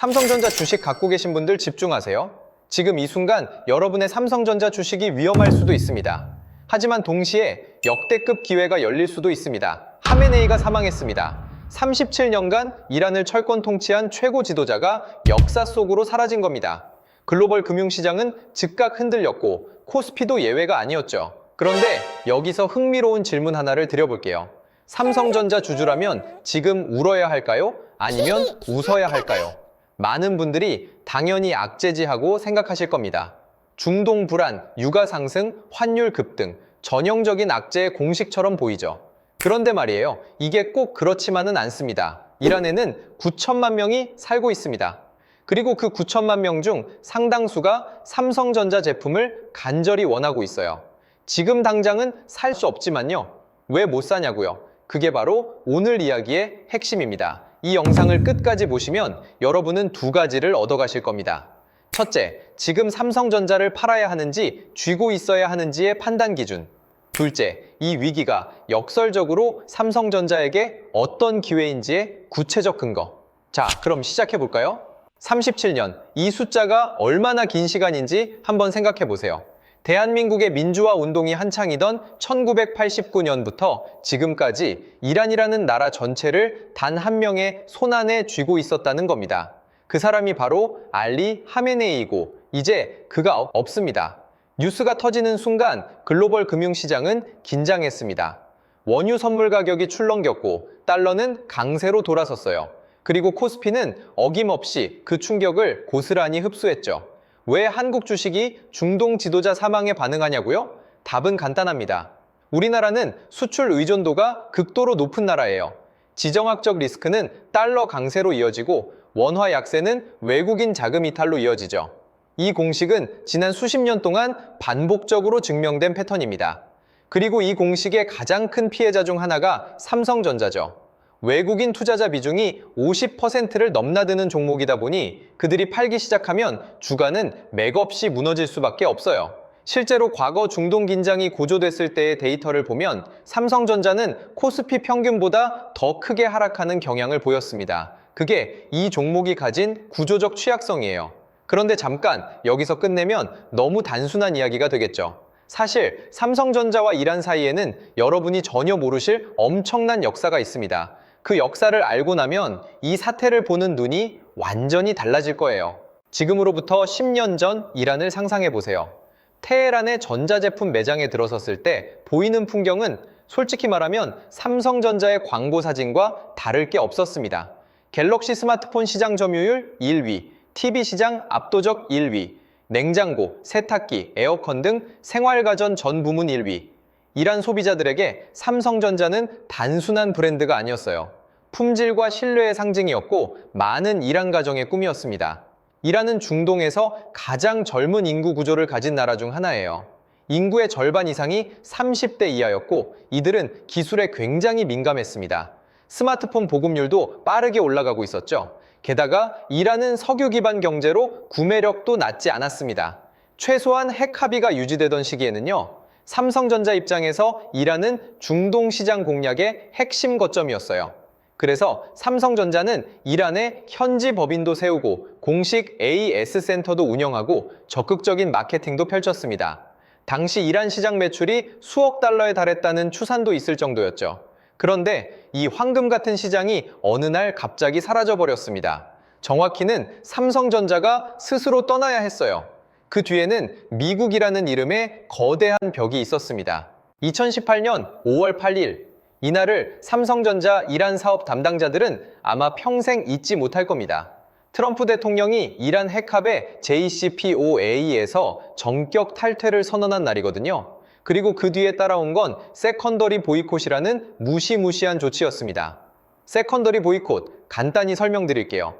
삼성전자 주식 갖고 계신 분들 집중하세요. 지금 이 순간 여러분의 삼성전자 주식이 위험할 수도 있습니다. 하지만 동시에 역대급 기회가 열릴 수도 있습니다. 하메네이가 사망했습니다. 37년간 이란을 철권 통치한 최고 지도자가 역사 속으로 사라진 겁니다. 글로벌 금융시장은 즉각 흔들렸고 코스피도 예외가 아니었죠. 그런데 여기서 흥미로운 질문 하나를 드려볼게요. 삼성전자 주주라면 지금 울어야 할까요? 아니면 웃어야 할까요? 많은 분들이 당연히 악재지하고 생각하실 겁니다. 중동 불안, 유가 상승, 환율 급등, 전형적인 악재의 공식처럼 보이죠. 그런데 말이에요. 이게 꼭 그렇지만은 않습니다. 이란에는 9천만 명이 살고 있습니다. 그리고 그 9천만 명 중 상당수가 삼성전자 제품을 간절히 원하고 있어요. 지금 당장은 살 수 없지만요. 왜 못 사냐고요? 그게 바로 오늘 이야기의 핵심입니다. 이 영상을 끝까지 보시면 여러분은 두 가지를 얻어가실 겁니다. 첫째, 지금 삼성전자를 팔아야 하는지 쥐고 있어야 하는지의 판단 기준. 둘째, 이 위기가 역설적으로 삼성전자에게 어떤 기회인지의 구체적 근거. 자, 그럼 시작해 볼까요? 37년, 이 숫자가 얼마나 긴 시간인지 한번 생각해 보세요. 대한민국의 민주화 운동이 한창이던 1989년부터 지금까지 이란이라는 나라 전체를 단 한 명의 손안에 쥐고 있었다는 겁니다. 그 사람이 바로 알리 하메네이고 이제 그가 없습니다. 뉴스가 터지는 순간 글로벌 금융시장은 긴장했습니다. 원유 선물 가격이 출렁겼고 달러는 강세로 돌아섰어요. 그리고 코스피는 어김없이 그 충격을 고스란히 흡수했죠. 왜 한국 주식이 중동 지도자 사망에 반응하냐고요? 답은 간단합니다. 우리나라는 수출 의존도가 극도로 높은 나라예요. 지정학적 리스크는 달러 강세로 이어지고 원화 약세는 외국인 자금 이탈로 이어지죠. 이 공식은 지난 수십 년 동안 반복적으로 증명된 패턴입니다. 그리고 이 공식의 가장 큰 피해자 중 하나가 삼성전자죠. 외국인 투자자 비중이 50%를 넘나드는 종목이다 보니 그들이 팔기 시작하면 주가는 맥없이 무너질 수밖에 없어요. 실제로 과거 중동 긴장이 고조됐을 때의 데이터를 보면 삼성전자는 코스피 평균보다 더 크게 하락하는 경향을 보였습니다. 그게 이 종목이 가진 구조적 취약성이에요. 그런데 잠깐 여기서 끝내면 너무 단순한 이야기가 되겠죠. 사실 삼성전자와 이란 사이에는 여러분이 전혀 모르실 엄청난 역사가 있습니다. 그 역사를 알고 나면 이 사태를 보는 눈이 완전히 달라질 거예요. 지금으로부터 10년 전 이란을 상상해 보세요. 테헤란의 전자제품 매장에 들어섰을 때 보이는 풍경은 솔직히 말하면 삼성전자의 광고 사진과 다를 게 없었습니다. 갤럭시 스마트폰 시장 점유율 1위, TV 시장 압도적 1위, 냉장고, 세탁기, 에어컨 등 생활가전 전 부문 1위. 이란 소비자들에게 삼성전자는 단순한 브랜드가 아니었어요. 품질과 신뢰의 상징이었고 많은 이란 가정의 꿈이었습니다. 이란은 중동에서 가장 젊은 인구 구조를 가진 나라 중 하나예요. 인구의 절반 이상이 30대 이하였고 이들은 기술에 굉장히 민감했습니다. 스마트폰 보급률도 빠르게 올라가고 있었죠. 게다가 이란은 석유 기반 경제로 구매력도 낮지 않았습니다. 최소한 핵 합의가 유지되던 시기에는요. 삼성전자 입장에서 이란은 중동 시장 공략의 핵심 거점이었어요. 그래서 삼성전자는 이란에 현지 법인도 세우고 공식 AS 센터도 운영하고 적극적인 마케팅도 펼쳤습니다. 당시 이란 시장 매출이 수억 달러에 달했다는 추산도 있을 정도였죠. 그런데 이 황금 같은 시장이 어느 날 갑자기 사라져버렸습니다. 정확히는 삼성전자가 스스로 떠나야 했어요. 그 뒤에는 미국이라는 이름의 거대한 벽이 있었습니다. 2018년 5월 8일, 이날을 삼성전자 이란 사업 담당자들은 아마 평생 잊지 못할 겁니다. 트럼프 대통령이 이란 핵합의 JCPOA에서 전격 탈퇴를 선언한 날이거든요. 그리고 그 뒤에 따라온 건 세컨더리 보이콧이라는 무시무시한 조치였습니다. 세컨더리 보이콧, 간단히 설명드릴게요.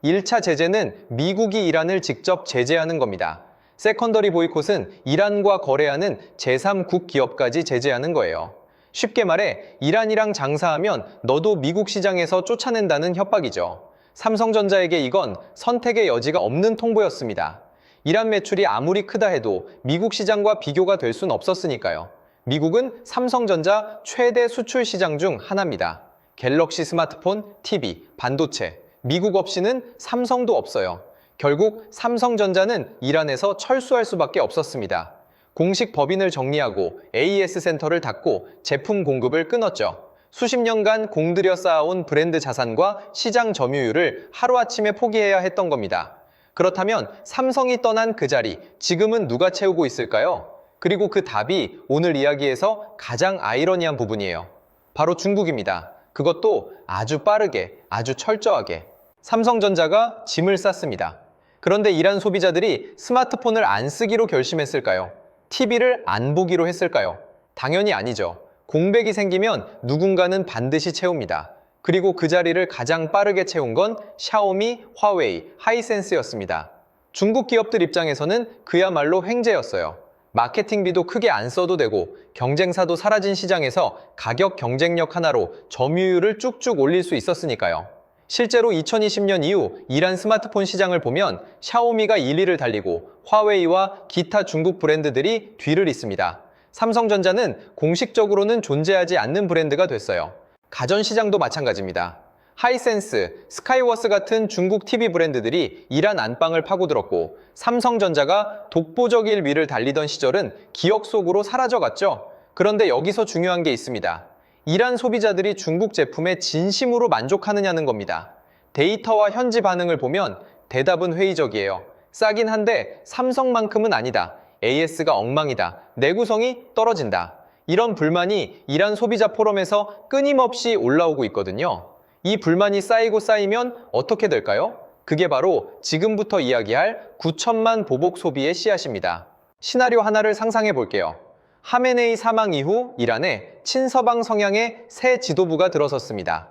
1차 제재는 미국이 이란을 직접 제재하는 겁니다. 세컨더리 보이콧은 이란과 거래하는 제3국 기업까지 제재하는 거예요. 쉽게 말해 이란이랑 장사하면 너도 미국 시장에서 쫓아낸다는 협박이죠. 삼성전자에게 이건 선택의 여지가 없는 통보였습니다. 이란 매출이 아무리 크다 해도 미국 시장과 비교가 될 순 없었으니까요. 미국은 삼성전자 최대 수출 시장 중 하나입니다. 갤럭시 스마트폰, TV, 반도체, 미국 없이는 삼성도 없어요. 결국 삼성전자는 이란에서 철수할 수밖에 없었습니다. 공식 법인을 정리하고 AS 센터를 닫고 제품 공급을 끊었죠. 수십 년간 공들여 쌓아온 브랜드 자산과 시장 점유율을 하루아침에 포기해야 했던 겁니다. 그렇다면 삼성이 떠난 그 자리, 지금은 누가 채우고 있을까요? 그리고 그 답이 오늘 이야기에서 가장 아이러니한 부분이에요. 바로 중국입니다. 그것도 아주 빠르게, 아주 철저하게. 삼성전자가 짐을 쌌습니다. 그런데 이란 소비자들이 스마트폰을 안 쓰기로 결심했을까요? TV를 안 보기로 했을까요? 당연히 아니죠. 공백이 생기면 누군가는 반드시 채웁니다. 그리고 그 자리를 가장 빠르게 채운 건 샤오미, 화웨이, 하이센스였습니다. 중국 기업들 입장에서는 그야말로 횡재였어요. 마케팅비도 크게 안 써도 되고 경쟁사도 사라진 시장에서 가격 경쟁력 하나로 점유율을 쭉쭉 올릴 수 있었으니까요. 실제로 2020년 이후 이란 스마트폰 시장을 보면 샤오미가 1위를 달리고 화웨이와 기타 중국 브랜드들이 뒤를 잇습니다. 삼성전자는 공식적으로는 존재하지 않는 브랜드가 됐어요. 가전시장도 마찬가지입니다. 하이센스, 스카이워스 같은 중국 TV 브랜드들이 이란 안방을 파고들었고 삼성전자가 독보적일 위를 달리던 시절은 기억 속으로 사라져갔죠. 그런데 여기서 중요한 게 있습니다. 이란 소비자들이 중국 제품에 진심으로 만족하느냐는 겁니다. 데이터와 현지 반응을 보면 대답은 회의적이에요. 싸긴 한데 삼성만큼은 아니다. AS가 엉망이다. 내구성이 떨어진다. 이런 불만이 이란 소비자 포럼에서 끊임없이 올라오고 있거든요. 이 불만이 쌓이고 쌓이면 어떻게 될까요? 그게 바로 지금부터 이야기할 9천만 보복 소비의 씨앗입니다. 시나리오 하나를 상상해 볼게요. 하메네이 사망 이후 이란에 친서방 성향의 새 지도부가 들어섰습니다.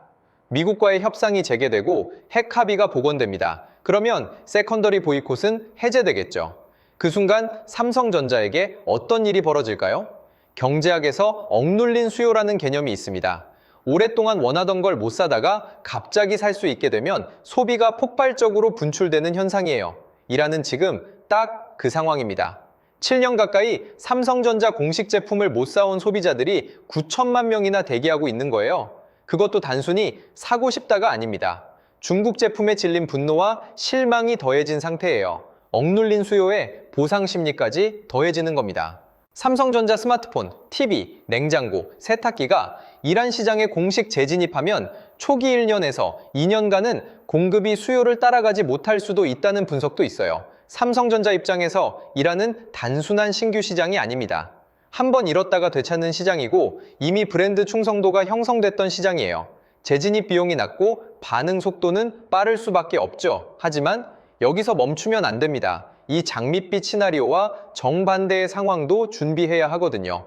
미국과의 협상이 재개되고 핵 합의가 복원됩니다. 그러면 세컨더리 보이콧은 해제되겠죠. 그 순간 삼성전자에게 어떤 일이 벌어질까요? 경제학에서 억눌린 수요라는 개념이 있습니다. 오랫동안 원하던 걸 못 사다가 갑자기 살 수 있게 되면 소비가 폭발적으로 분출되는 현상이에요. 이란은 지금 딱 그 상황입니다. 7년 가까이 삼성전자 공식 제품을 못 사온 소비자들이 9천만 명이나 대기하고 있는 거예요. 그것도 단순히 사고 싶다가 아닙니다. 중국 제품에 질린 분노와 실망이 더해진 상태예요. 억눌린 수요에 보상 심리까지 더해지는 겁니다. 삼성전자 스마트폰, TV, 냉장고, 세탁기가 이란 시장에 공식 재진입하면 초기 1년에서 2년간은 공급이 수요를 따라가지 못할 수도 있다는 분석도 있어요. 삼성전자 입장에서 이란은 단순한 신규 시장이 아닙니다. 한번 잃었다가 되찾는 시장이고 이미 브랜드 충성도가 형성됐던 시장이에요. 재진입 비용이 낮고 반응 속도는 빠를 수밖에 없죠. 하지만 여기서 멈추면 안 됩니다. 이 장밋빛 시나리오와 정반대의 상황도 준비해야 하거든요.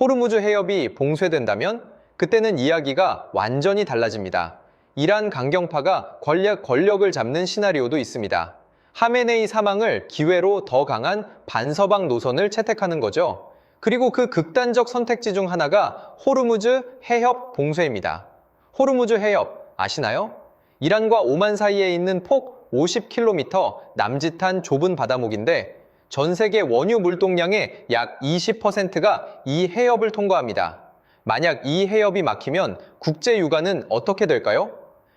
호르무즈 해협이 봉쇄된다면 그때는 이야기가 완전히 달라집니다. 이란 강경파가 권력을 잡는 시나리오도 있습니다. 하메네이 사망을 기회로 더 강한 반서방 노선을 채택하는 거죠. 그리고 그 극단적 선택지 중 하나가 호르무즈 해협 봉쇄입니다. 호르무즈 해협 아시나요? 이란과 오만 사이에 있는 폭 50km 남짓한 좁은 바다목인데 전 세계 원유 물동량의 약 20%가 이 해협을 통과합니다. 만약 이 해협이 막히면 국제 유가는 어떻게 될까요?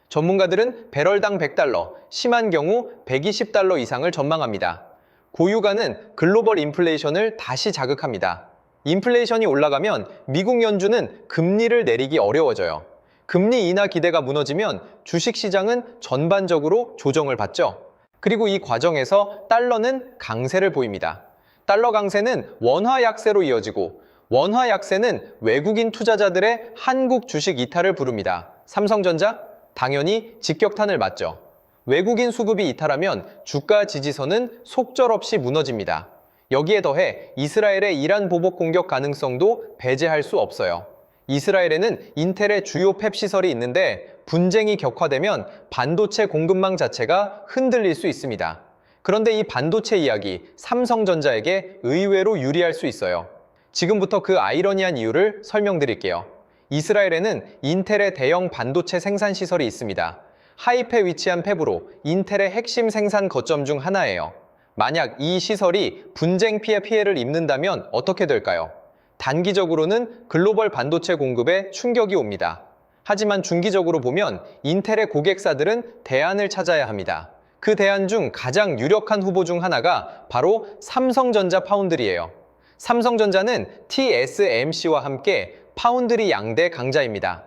전문가들은 배럴당 100달러, 심한 경우 120달러 이상을 전망합니다. 고유가는 글로벌 인플레이션을 다시 자극합니다. 인플레이션이 올라가면 미국 연준은 금리를 내리기 어려워져요. 금리 인하 기대가 무너지면 주식시장은 전반적으로 조정을 받죠. 그리고 이 과정에서 달러는 강세를 보입니다. 달러 강세는 원화 약세로 이어지고 원화 약세는 외국인 투자자들의 한국 주식 이탈을 부릅니다. 삼성전자? 당연히 직격탄을 맞죠. 외국인 수급이 이탈하면 주가 지지선은 속절없이 무너집니다. 여기에 더해 이스라엘의 이란 보복 공격 가능성도 배제할 수 없어요. 이스라엘에는 인텔의 주요 팹 시설이 있는데 분쟁이 격화되면 반도체 공급망 자체가 흔들릴 수 있습니다. 그런데 이 반도체 이야기, 삼성전자에게 의외로 유리할 수 있어요. 지금부터 그 아이러니한 이유를 설명드릴게요. 이스라엘에는 인텔의 대형 반도체 생산 시설이 있습니다. 하이프에 위치한 팹으로 인텔의 핵심 생산 거점 중 하나예요. 만약 이 시설이 분쟁 피해를 입는다면 어떻게 될까요? 단기적으로는 글로벌 반도체 공급에 충격이 옵니다. 하지만 중기적으로 보면 인텔의 고객사들은 대안을 찾아야 합니다. 그 대안 중 가장 유력한 후보 중 하나가 바로 삼성전자 파운드리예요. 삼성전자는 TSMC와 함께 파운드리 양대 강자입니다.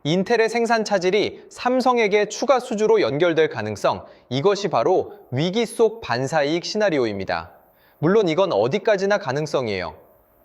인텔의 생산 차질이 삼성에게 추가 수주로 연결될 가능성, 이것이 바로 위기 속 반사이익 시나리오입니다. 물론 이건 어디까지나 가능성이에요.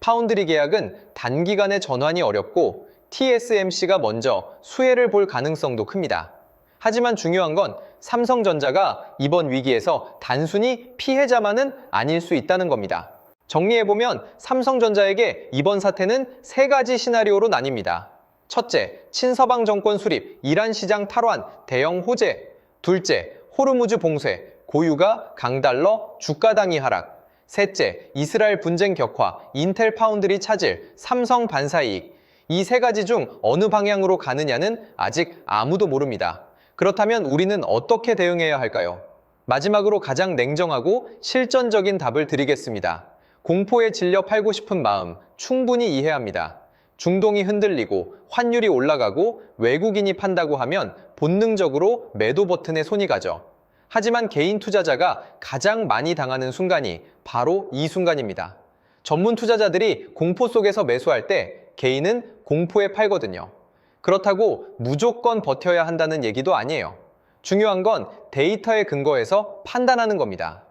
파운드리 계약은 단기간에 전환이 어렵고 TSMC가 먼저 수혜를 볼 가능성도 큽니다. 하지만 중요한 건 삼성전자가 이번 위기에서 단순히 피해자만은 아닐 수 있다는 겁니다. 정리해보면 삼성전자에게 이번 사태는 세 가지 시나리오로 나뉩니다. 첫째, 친서방 정권 수립, 이란 시장 탈환, 대형 호재. 둘째, 호르무즈 봉쇄, 고유가 강달러, 주가 당위 하락. 셋째, 이스라엘 분쟁 격화, 인텔 파운드리 차질, 삼성 반사이익. 이 세 가지 중 어느 방향으로 가느냐는 아직 아무도 모릅니다. 그렇다면 우리는 어떻게 대응해야 할까요? 마지막으로 가장 냉정하고 실전적인 답을 드리겠습니다. 공포에 질려 팔고 싶은 마음 충분히 이해합니다. 중동이 흔들리고 환율이 올라가고 외국인이 판다고 하면 본능적으로 매도 버튼에 손이 가죠. 하지만 개인 투자자가 가장 많이 당하는 순간이 바로 이 순간입니다. 전문 투자자들이 공포 속에서 매수할 때 개인은 공포에 팔거든요. 그렇다고 무조건 버텨야 한다는 얘기도 아니에요. 중요한 건 데이터에 근거해서 판단하는 겁니다.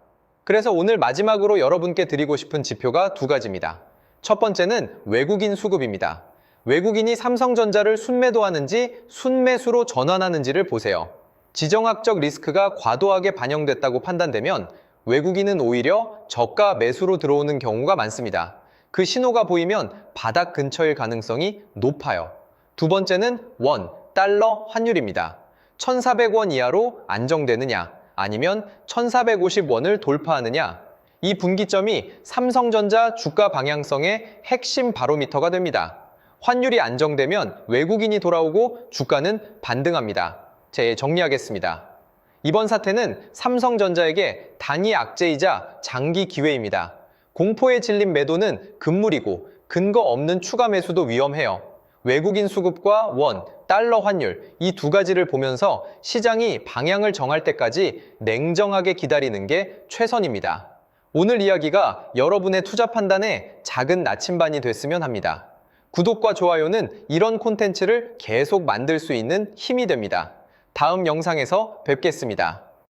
그래서 오늘 마지막으로 여러분께 드리고 싶은 지표가 두 가지입니다. 첫 번째는 외국인 수급입니다. 외국인이 삼성전자를 순매도하는지 순매수로 전환하는지를 보세요. 지정학적 리스크가 과도하게 반영됐다고 판단되면 외국인은 오히려 저가 매수로 들어오는 경우가 많습니다. 그 신호가 보이면 바닥 근처일 가능성이 높아요. 두 번째는 원, 달러 환율입니다. 1,400원 이하로 안정되느냐, 아니면 1,450원을 돌파하느냐. 이 분기점이 삼성전자 주가 방향성의 핵심 바로미터가 됩니다. 환율이 안정되면 외국인이 돌아오고 주가는 반등합니다. 정리하겠습니다. 이번 사태는 삼성전자에게 단기 악재이자 장기 기회입니다. 공포에 질린 매도는 금물이고 근거 없는 추가 매수도 위험해요. 외국인 수급과 원, 달러 환율 이 두 가지를 보면서 시장이 방향을 정할 때까지 냉정하게 기다리는 게 최선입니다. 오늘 이야기가 여러분의 투자 판단에 작은 나침반이 됐으면 합니다. 구독과 좋아요는 이런 콘텐츠를 계속 만들 수 있는 힘이 됩니다. 다음 영상에서 뵙겠습니다.